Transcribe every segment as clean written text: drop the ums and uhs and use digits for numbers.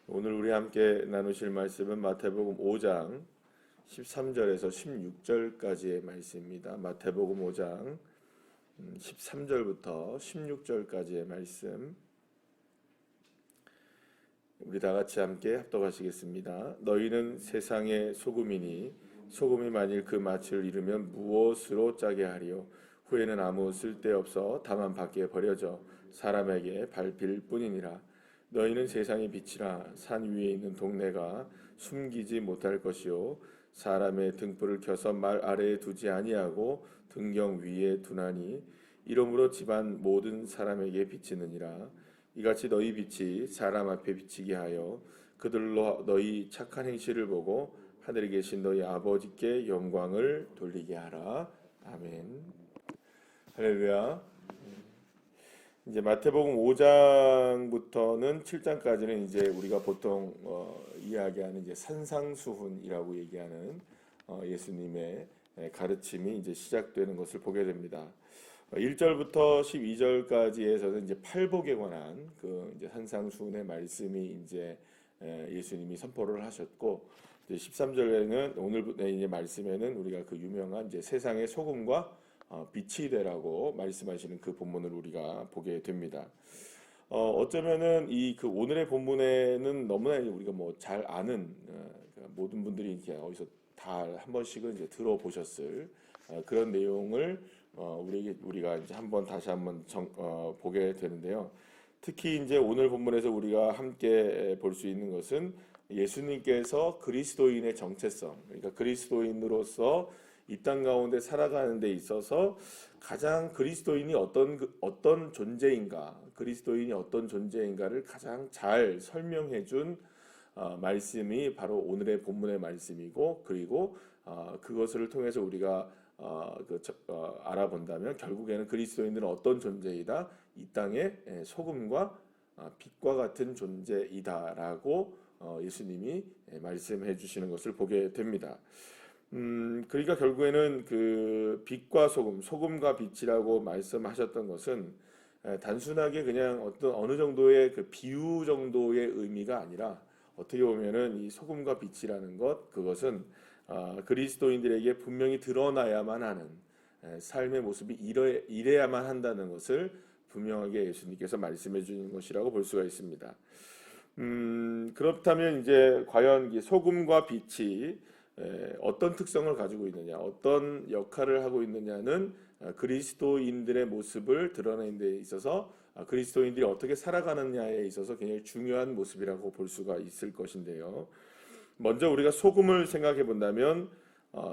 오늘 우리 함께 나누실 말씀은 마태복음 5장 13절에서 16절까지의 말씀입니다. 마태복음 5장 13절부터 16절까지의 말씀, 우리 다 같이 함께 합독하시겠습니다. 너희는 세상의 소금이니 소금이 만일 그 맛을 잃으면 무엇으로 짜게 하리요? 후에는 아무 쓸데없어 다만 밖에 버려져 사람에게 밟힐 뿐이니라. 너희는 세상의 빛이라. 산 위에 있는 동네가 숨기지 못할 것이요 사람의 등불을 켜서 말 아래에 두지 아니하고 등경 위에 두나니 이러므로 집안 모든 사람에게 비치느니라. 이같이 너희 빛이 사람 앞에 비치게 하여 그들로 너희 착한 행실을 보고 하늘에 계신 너희 아버지께 영광을 돌리게 하라. 아멘. 할렐루야. 이제 마태복음 5장부터는 7장까지는 이제 우리가 보통 이야기하는 이제 산상수훈이라고 얘기하는 예수님의 가르침이 이제 시작되는 것을 보게 됩니다. 1절부터 12절까지에서는 이제 팔복에 관한 그 이제 산상수훈의 말씀이 이제 예수님이 선포를 하셨고, 이제 13절에는 오늘 이제 말씀에는 우리가 그 유명한 이제 세상의 소금과 빛이 되라고 말씀하시는 그 본문을 우리가 보게 됩니다. 어쩌면은 이 그 오늘의 본문에는 너무나 우리가 뭐 잘 아는 모든 분들이 이렇게 어디서 다 한 번씩은 이제 들어보셨을 그런 내용을 우리가 이제 다시 한번 보게 되는데요. 특히 이제 오늘 본문에서 우리가 함께 볼 수 있는 것은 예수님께서 그리스도인의 정체성, 그러니까 그리스도인으로서 이 땅 가운데 살아가는 데 있어서 가장 그리스도인이 어떤 존재인가, 그리스도인이 어떤 존재인가를 가장 잘 설명해 준 말씀이 바로 오늘의 본문의 말씀이고, 그리고 그것을 통해서 우리가 알아본다면 결국에는 그리스도인들은 어떤 존재이다, 이 땅의 소금과 빛과 같은 존재이다라고 예수님이 말씀해 주시는 것을 보게 됩니다. 그러니까 결국에는 그 빛과 소금과 빛이라고 말씀하셨던 것은 단순하게 그냥 어느 정도의 그 비유 정도의 의미가 아니라, 어떻게 보면은 이 소금과 빛이라는 그것은 그리스도인들에게 분명히 드러나야만 하는 삶의 모습이 이래야만 한다는 것을 분명하게 예수님께서 말씀해 주는 것이라고 볼 수가 있습니다. 그렇다면 이제 과연 이 소금과 빛이 어떤 특성을 가지고 있느냐, 어떤 역할을 하고 있느냐는 그리스도인들의 모습을 드러내는 데 있어서, 그리스도인들이 어떻게 살아가느냐에 있어서 굉장히 중요한 모습이라고 볼 수가 있을 것인데요. 먼저 우리가 소금을 생각해 본다면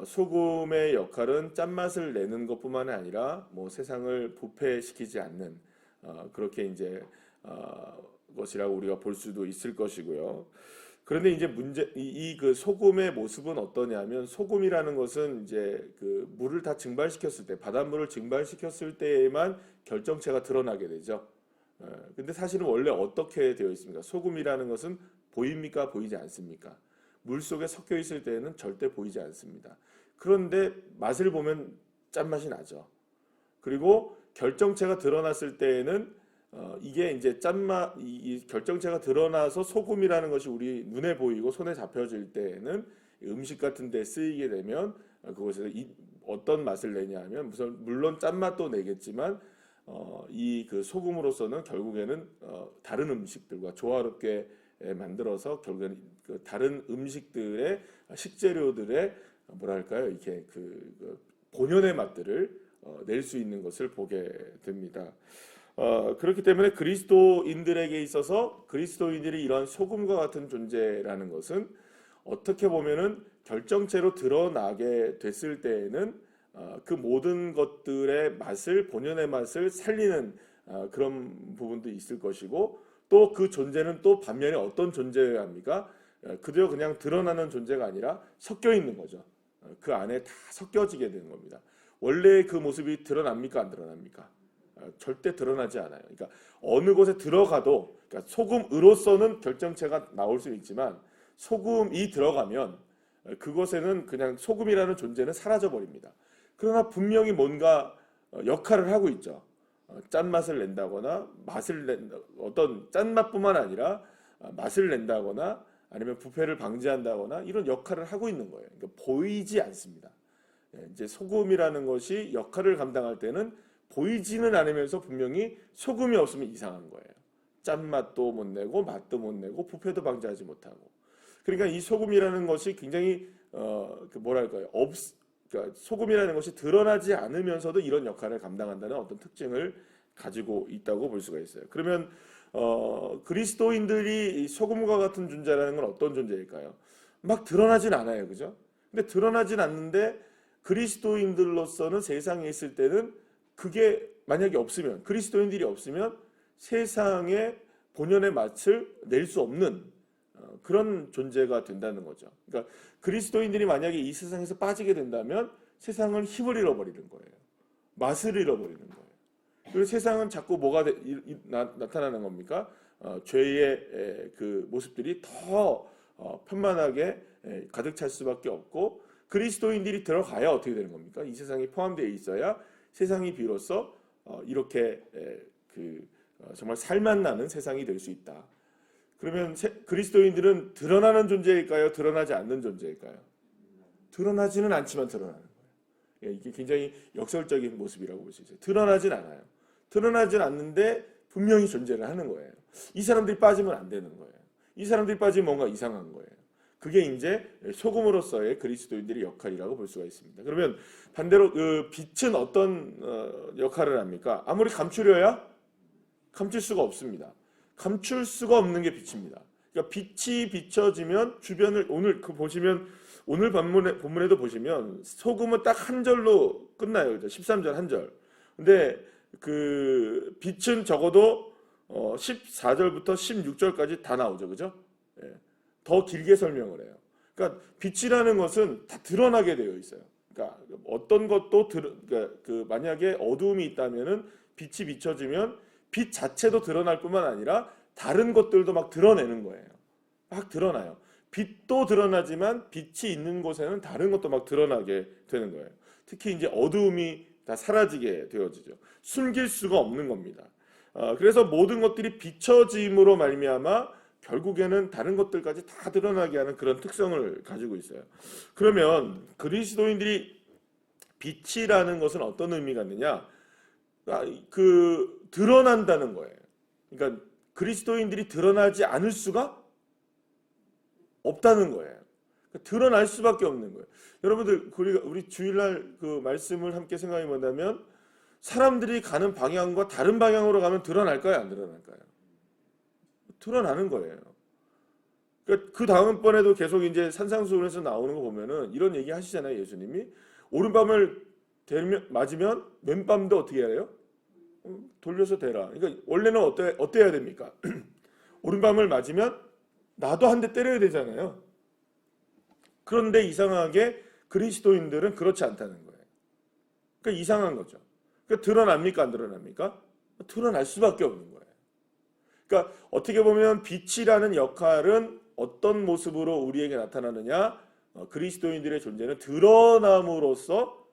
소금의 역할은 짠맛을 내는 것뿐만 아니라 뭐 세상을 부패시키지 않는 그렇게 이제 것이라고 우리가 볼 수도 있을 것이고요. 그런데 이제 그 소금의 모습은 어떠냐면, 소금이라는 것은 이제 그 물을 다 증발시켰을 때, 바닷물을 증발시켰을 때에만 결정체가 드러나게 되죠. 근데 사실은 원래 어떻게 되어 있습니까? 소금이라는 것은 보입니까? 보이지 않습니까? 물 속에 섞여 있을 때에는 절대 보이지 않습니다. 그런데 맛을 보면 짠맛이 나죠. 그리고 결정체가 드러났을 때에는 이게 이제 짠맛, 이 결정체가 드러나서 소금이라는 것이 우리 눈에 보이고 손에 잡혀질 때에는 음식 같은 데 쓰이게 되면 그것에서 어떤 맛을 내냐면, 물론 짠맛도 내겠지만 이 그 소금으로서는 결국에는 다른 음식들과 조화롭게 만들어서 결국에는 그 다른 음식들의 식재료들의 뭐랄까요, 이렇게 그 본연의 맛들을 낼 수 있는 것을 보게 됩니다. 그렇기 때문에 그리스도인들에게 있어서 그리스도인들이 이런 소금과 같은 존재라는 것은 어떻게 보면은 결정체로 드러나게 됐을 때에는 그 모든 것들의 맛을, 본연의 맛을 살리는 그런 부분도 있을 것이고, 또 그 존재는 또 반면에 어떤 존재여야 합니까? 그저 그냥 드러나는 존재가 아니라 섞여 있는 거죠. 그 안에 다 섞여지게 되는 겁니다. 원래 그 모습이 드러납니까? 안 드러납니까? 절대 드러나지 않아요. 그러니까 어느 곳에 들어가도, 그러니까 소금으로서는 결정체가 나올 수 있지만 소금이 들어가면 그곳에는 그냥 소금이라는 존재는 사라져 버립니다. 그러나 분명히 뭔가 역할을 하고 있죠. 짠맛을 낸다거나 어떤 짠맛뿐만 아니라 맛을 낸다거나 아니면 부패를 방지한다거나 이런 역할을 하고 있는 거예요. 그러니까 보이지 않습니다. 이제 소금이라는 것이 역할을 감당할 때는 보이지는 않으면서 분명히 소금이 없으면 이상한 거예요. 짠맛도 못 내고 맛도 못 내고 부패도 방지하지 못하고. 그러니까 이 소금이라는 것이 굉장히 뭐랄까요? 그러니까 소금이라는 것이 드러나지 않으면서도 이런 역할을 감당한다는 어떤 특징을 가지고 있다고 볼 수가 있어요. 그러면 그리스도인들이 소금과 같은 존재라는 건 어떤 존재일까요? 막 드러나진 않아요, 그죠? 근데 드러나진 않는데 그리스도인들로서는 세상에 있을 때는 그게 만약에 없으면, 그리스도인들이 없으면 세상에 본연의 맛을 낼 수 없는 그런 존재가 된다는 거죠. 그러니까 그리스도인들이 만약에 이 세상에서 빠지게 된다면 세상은 힘을 잃어버리는 거예요. 맛을 잃어버리는 거예요. 그리고 세상은 자꾸 뭐가 나타나는 겁니까? 죄의 그 모습들이 더 편만하게 가득 찰 수밖에 없고, 그리스도인들이 들어가야 어떻게 되는 겁니까? 이 세상이 포함되어 있어야 세상이 비로소 이렇게 정말 살맛 나는 세상이 될 수 있다. 그러면 그리스도인들은 드러나는 존재일까요? 드러나지 않는 존재일까요? 드러나지는 않지만 드러나는 거예요. 이게 굉장히 역설적인 모습이라고 볼 수 있어요. 드러나진 않아요. 드러나진 않는데 분명히 존재를 하는 거예요. 이 사람들이 빠지면 안 되는 거예요. 이 사람들이 빠지면 뭔가 이상한 거예요. 그게 이제 소금으로서의 그리스도인들의 역할이라고 볼 수가 있습니다. 그러면 반대로 그 빛은 어떤 역할을 합니까? 아무리 감추려야 감출 수가 없습니다. 감출 수가 없는 게 빛입니다. 그러니까 빛이 비춰지면 주변을 보시면 오늘 본문에도 보시면 소금은 딱 한 절로 끝나요. 13절 한 절. 근데 그 빛은 적어도 14절부터 16절까지 다 나오죠. 그죠? 예. 더 길게 설명을 해요. 그러니까 빛이라는 것은 다 드러나게 되어 있어요. 그러니까 어떤 것도 그러니까 만약에 어두움이 있다면은 빛이 비춰지면 빛 자체도 드러날 뿐만 아니라 다른 것들도 막 드러내는 거예요. 막 드러나요. 빛도 드러나지만 빛이 있는 곳에는 다른 것도 막 드러나게 되는 거예요. 특히 이제 어두움이 다 사라지게 되어지죠. 숨길 수가 없는 겁니다. 그래서 모든 것들이 비춰짐으로 말미암아 결국에는 다른 것들까지 다 드러나게 하는 그런 특성을 가지고 있어요. 그러면 그리스도인들이 빛이라는 것은 어떤 의미가 있느냐? 드러난다는 거예요. 그러니까 그리스도인들이 드러나지 않을 수가 없다는 거예요. 드러날 수밖에 없는 거예요. 여러분들 우리 주일날 그 말씀을 함께 생각해 본다면 사람들이 가는 방향과 다른 방향으로 가면 드러날까요? 안 드러날까요? 드러나는 거예요. 그러니까 그 다음번에도 계속 이제 산상수훈에서 나오는 거 보면은 이런 얘기 하시잖아요. 예수님이 오른밤을 맞으면 왼밤도 어떻게 해야 해요? 돌려서 대라. 그러니까 원래는 어때야 됩니까? 오른밤을 맞으면 나도 한 대 때려야 되잖아요. 그런데 이상하게 그리스도인들은 그렇지 않다는 거예요. 그러니까 이상한 거죠. 그러니까 드러납니까? 안 드러납니까? 드러날 수밖에 없는 거예요. 그러니까 어떻게 보면 빛이라는 역할은 어떤 모습으로 우리에게 나타나느냐? 그리스도인들의 존재는 드러남으로써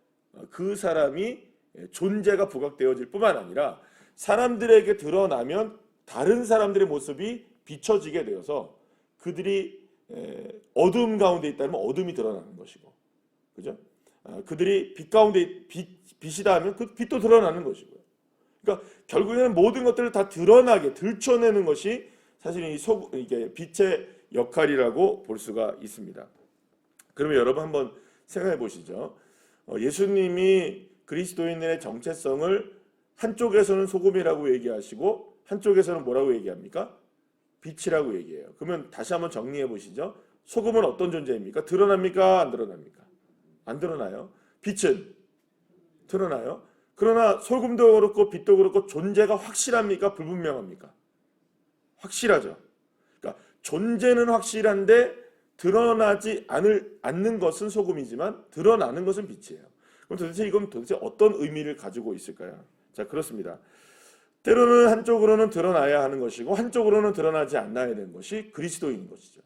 그 사람이 존재가 부각되어질 뿐만 아니라 사람들에게 드러나면 다른 사람들의 모습이 비춰지게 되어서 그들이 어둠 가운데 있다면 어둠이 드러나는 것이고, 그죠? 그들이 빛 가운데 빛이다 하면 그 빛도 드러나는 것이고요. 그러니까 결국에는 모든 것들을 다 드러나게 들춰내는 것이 사실 이게 빛의 역할이라고 볼 수가 있습니다. 그러면 여러분 한번 생각해 보시죠. 예수님이 그리스도인의 정체성을 한쪽에서는 소금이라고 얘기하시고 한쪽에서는 뭐라고 얘기합니까? 빛이라고 얘기해요. 그러면 다시 한번 정리해 보시죠. 소금은 어떤 존재입니까? 드러납니까? 안 드러납니까? 안 드러나요. 빛은 드러나요. 그러나 소금도 그렇고 빛도 그렇고 존재가 확실합니까? 불분명합니까? 확실하죠. 그러니까 존재는 확실한데 드러나지 않는 것은 소금이지만 드러나는 것은 빛이에요. 그럼 이건 도대체 어떤 의미를 가지고 있을까요? 자, 그렇습니다. 때로는 한쪽으로는 드러나야 하는 것이고 한쪽으로는 드러나지 않아야 되는 것이 그리스도인 것이죠.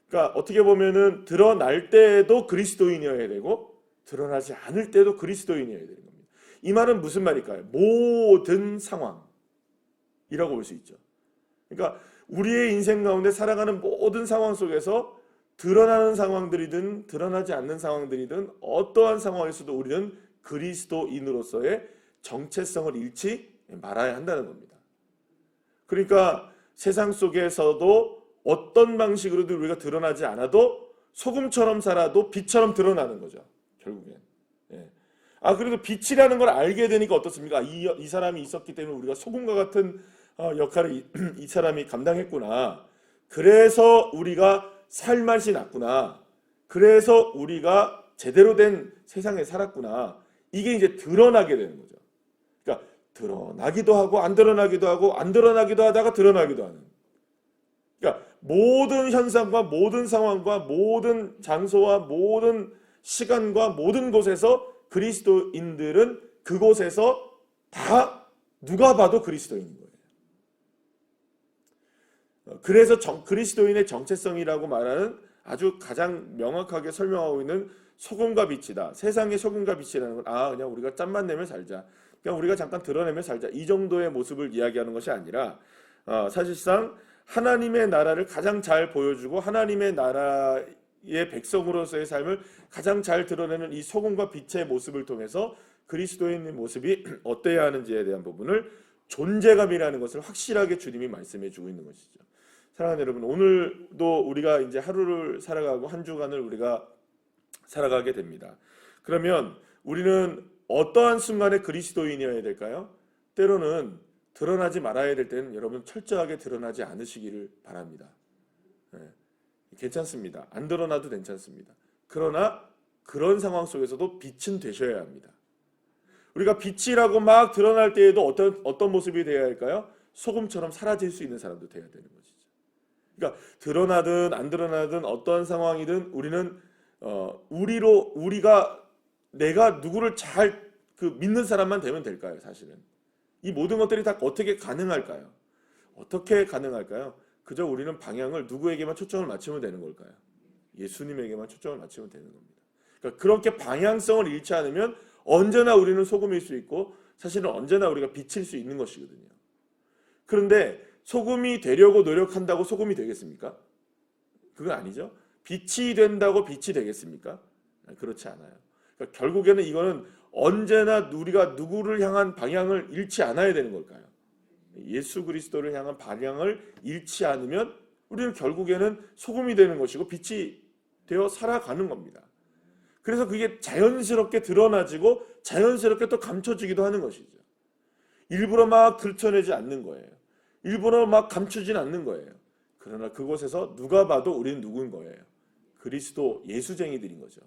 그러니까 어떻게 보면은 드러날 때도 그리스도인이어야 되고 드러나지 않을 때도 그리스도인이어야 되는 겁니다. 이 말은 무슨 말일까요? 모든 상황이라고 볼 수 있죠. 그러니까 우리의 인생 가운데 살아가는 모든 상황 속에서 드러나는 상황들이든 드러나지 않는 상황들이든 어떠한 상황에서도 우리는 그리스도인으로서의 정체성을 잃지 말아야 한다는 겁니다. 그러니까 세상 속에서도 어떤 방식으로도 우리가 드러나지 않아도 소금처럼 살아도 빛처럼 드러나는 거죠. 결국엔. 예. 그래도 빛이라는 걸 알게 되니까 어떻습니까? 이 사람이 있었기 때문에 우리가 소금과 같은 역할을 이 사람이 감당했구나. 그래서 우리가 살맛이 났구나. 그래서 우리가 제대로 된 세상에 살았구나. 이게 이제 드러나게 되는 거죠. 그러니까 드러나기도 하고 안 드러나기도 하고 안 드러나기도 하다가 드러나기도 하는. 그러니까 모든 현상과 모든 상황과 모든 장소와 모든 시간과 모든 곳에서 그리스도인들은 그곳에서 다 누가 봐도 그리스도인인 거예요. 그래서 그리스도인의 정체성이라고 말하는 아주 가장 명확하게 설명하고 있는 소금과 빛이다. 세상의 소금과 빛이라는 건 그냥 우리가 짬만 내면 살자. 그냥 우리가 잠깐 드러내면 살자. 이 정도의 모습을 이야기하는 것이 아니라 사실상 하나님의 나라를 가장 잘 보여주고 하나님의 나라의 백성으로서의 삶을 가장 잘 드러내는 이 소금과 빛의 모습을 통해서 그리스도인의 모습이 어때야 하는지에 대한 부분을 존재감이라는 것을 확실하게 주님이 말씀해 주고 있는 것이죠. 사랑하는 여러분, 오늘도 우리가 이제 하루를 살아가고 한 주간을 우리가 살아가게 됩니다. 그러면 우리는 어떠한 순간에 그리스도인이어야 될까요? 때로는 드러나지 말아야 될 때는 여러분 철저하게 드러나지 않으시기를 바랍니다. 괜찮습니다. 안 드러나도 괜찮습니다. 그러나 그런 상황 속에서도 빛은 되셔야 합니다. 우리가 빛이라고 막 드러날 때에도 어떤 모습이 되어야 할까요? 소금처럼 사라질 수 있는 사람도 되어야 되는 것이죠. 그러니까 드러나든 안 드러나든 어떠한 상황이든 우리는 우리가 내가 누구를 잘 믿는 사람만 되면 될까요? 사실은 이 모든 것들이 다 어떻게 가능할까요? 어떻게 가능할까요? 그저 우리는 방향을 누구에게만 초점을 맞추면 되는 걸까요? 예수님에게만 초점을 맞추면 되는 겁니다. 그러니까 그렇게 방향성을 잃지 않으면 언제나 우리는 소금일 수 있고 사실은 언제나 우리가 빛일 수 있는 것이거든요. 그런데 소금이 되려고 노력한다고 소금이 되겠습니까? 그건 아니죠. 빛이 된다고 빛이 되겠습니까? 그렇지 않아요. 그러니까 결국에는 이거는 언제나 우리가 누구를 향한 방향을 잃지 않아야 되는 걸까요? 예수 그리스도를 향한 방향을 잃지 않으면 우리는 결국에는 소금이 되는 것이고 빛이 되어 살아가는 겁니다. 그래서 그게 자연스럽게 드러나지고 자연스럽게 또 감춰지기도 하는 것이죠. 일부러 막 들춰내지 않는 거예요. 일부러 막 감추진 않는 거예요. 그러나 그곳에서 누가 봐도 우리는 누구인 거예요? 그리스도 예수쟁이들인 거죠.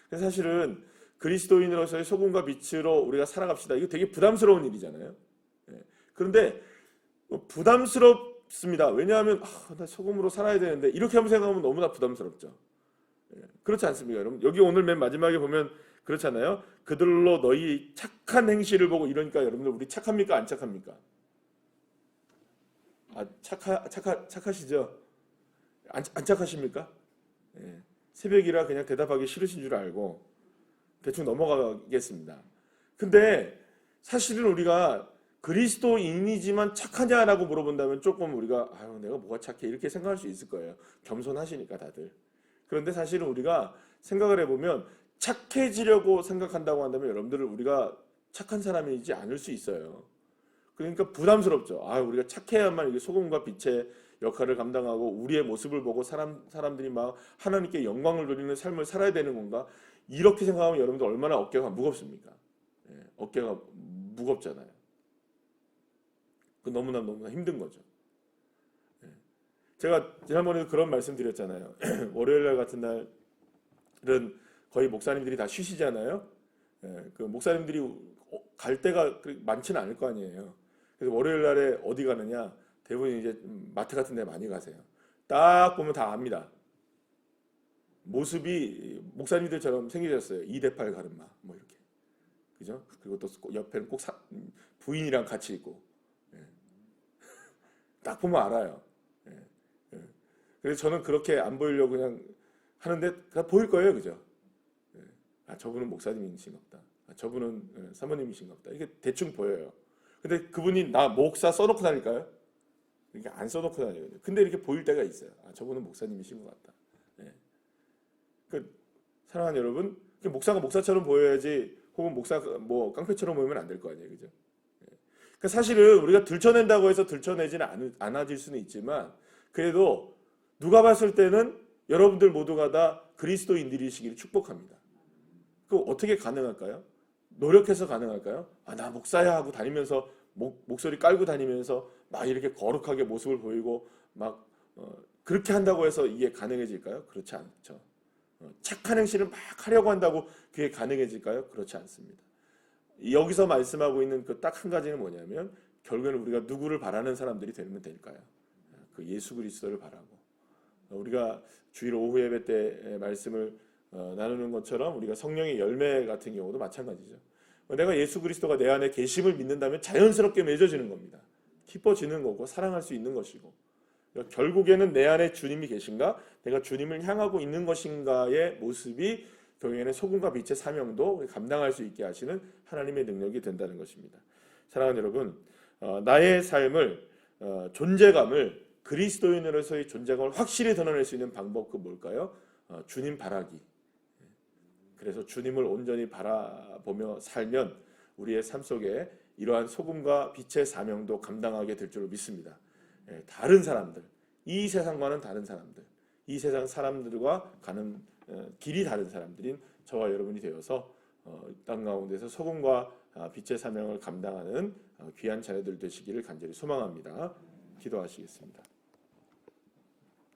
그래서 사실은 그리스도인으로서의 소금과 빛으로 우리가 살아갑시다. 이거 되게 부담스러운 일이잖아요. 그런데 부담스럽습니다. 왜냐하면 나 소금으로 살아야 되는데 이렇게 한번 생각하면 너무나 부담스럽죠. 그렇지 않습니까, 여러분? 여기 오늘 맨 마지막에 보면 그렇잖아요. 그들로 너희 착한 행실을 보고 이러니까 여러분들 우리 착합니까? 안 착합니까? 착하시죠? 안 착하십니까? 새벽이라 그냥 대답하기 싫으신 줄 알고 대충 넘어가겠습니다. 근데 사실은 우리가 그리스도인이지만 착하냐라고 물어본다면 조금 우리가 내가 뭐가 착해 이렇게 생각할 수 있을 거예요. 겸손하시니까 다들. 그런데 사실은 우리가 생각을 해보면 착해지려고 생각한다고 한다면 여러분들은 우리가 착한 사람이지 않을 수 있어요. 그러니까 부담스럽죠. 우리가 착해야만 이게 소금과 빛의 역할을 감당하고 우리의 모습을 보고 사람들이 막 하나님께 영광을 돌리는 삶을 살아야 되는 건가? 이렇게 생각하면 여러분들 얼마나 어깨가 무겁습니까? 어깨가 무겁잖아요. 그 너무나 힘든 거죠. 제가 지난번에도 그런 말씀 드렸잖아요. 월요일날 같은 날은 거의 목사님들이 다 쉬시잖아요. 그 목사님들이 갈 때가 많지는 않을 거 아니에요. 그래서 월요일날에 어디 가느냐? 대부분 이제 마트 같은 데 많이 가세요. 딱 보면 다 압니다. 모습이 목사님들처럼 생기셨어요. 2대8 가르마 뭐 이렇게. 그죠? 그리고 또 옆에는 꼭 부인이랑 같이 있고. 딱 보면 알아요. 그래서 저는 그렇게 안 보이려고 그냥 하는데 다 보일 거예요. 그죠? 저분은 목사님이신가 보다. 저분은 사모님이신가 보다. 이게 대충 보여요. 근데 그분이 나 목사 써놓고 다닐까요? 이렇게 안 써놓고 다니거든요. 근데 이렇게 보일 때가 있어요. 아, 저분은 목사님이신 것 같다. 예. 그 사랑하는 여러분, 목사가 목사처럼 보여야지, 혹은 목사 뭐 깡패처럼 보이면 안 될 거 아니에요, 그죠? 그러니까 사실은 우리가 들춰낸다고 해서 들춰내지는 않아질 수는 있지만, 그래도 누가 봤을 때는 여러분들 모두가 다 그리스도인들이시기를 축복합니다. 그 어떻게 가능할까요? 노력해서 가능할까요? 아, 나 목사야 하고 다니면서 목소리 깔고 다니면서 막 이렇게 거룩하게 모습을 보이고 막 그렇게 한다고 해서 이게 가능해질까요? 그렇지 않죠. 착한 행실을 막 하려고 한다고 그게 가능해질까요? 그렇지 않습니다. 여기서 말씀하고 있는 그 딱 한 가지는 뭐냐면, 결국에는 우리가 누구를 바라는 사람들이 되면 될까요? 그 예수 그리스도를 바라고, 우리가 주일 오후 예배 때 말씀을 나누는 것처럼 우리가 성령의 열매 같은 경우도 마찬가지죠. 내가 예수 그리스도가 내 안에 계심을 믿는다면 자연스럽게 맺어지는 겁니다. 기뻐지는 거고 사랑할 수 있는 것이고, 그러니까 결국에는 내 안에 주님이 계신가, 내가 주님을 향하고 있는 것인가의 모습이 결국에는 소금과 빛의 사명도 감당할 수 있게 하시는 하나님의 능력이 된다는 것입니다. 사랑하는 여러분, 나의 삶을, 존재감을, 그리스도인으로서의 존재감을 확실히 드러낼 수 있는 방법, 그 뭘까요? 주님 바라기. 그래서 주님을 온전히 바라보며 살면 우리의 삶 속에 이러한 소금과 빛의 사명도 감당하게 될 줄로 믿습니다. 다른 사람들, 이 세상과는 다른 사람들, 이 세상 사람들과 가는 길이 다른 사람들인 저와 여러분이 되어서 땅 가운데서 소금과 빛의 사명을 감당하는 귀한 자녀들 되시기를 간절히 소망합니다. 기도하시겠습니다.